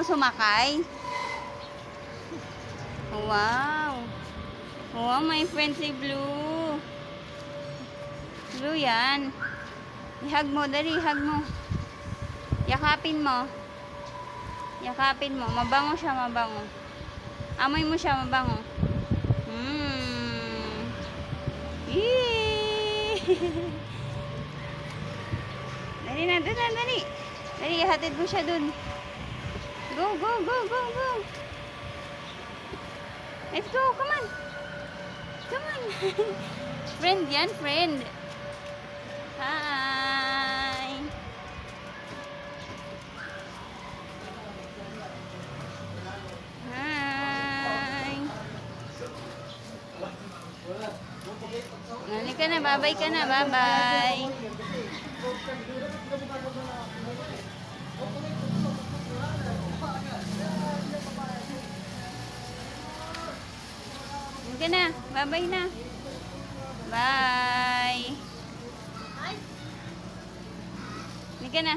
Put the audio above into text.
sumakay? Wow. Wow, my friend si Blue. Blue yan. Ihag mo, dali, ihag mo. Yakapin mo. Yakapin mo. Mabango siya, mabango. Amoy mo siya, mabango. Yee! Dali na, dali na, dali. Dali, ihatid mo siya dun. Go, go, go, go, go. Let's go, come on. Come on. Friend yan, friend. Hi. Hi. Nali ka na, bye-bye ka na, bye-bye. Nali ka na, bye-bye na. Bye. Nali ka na.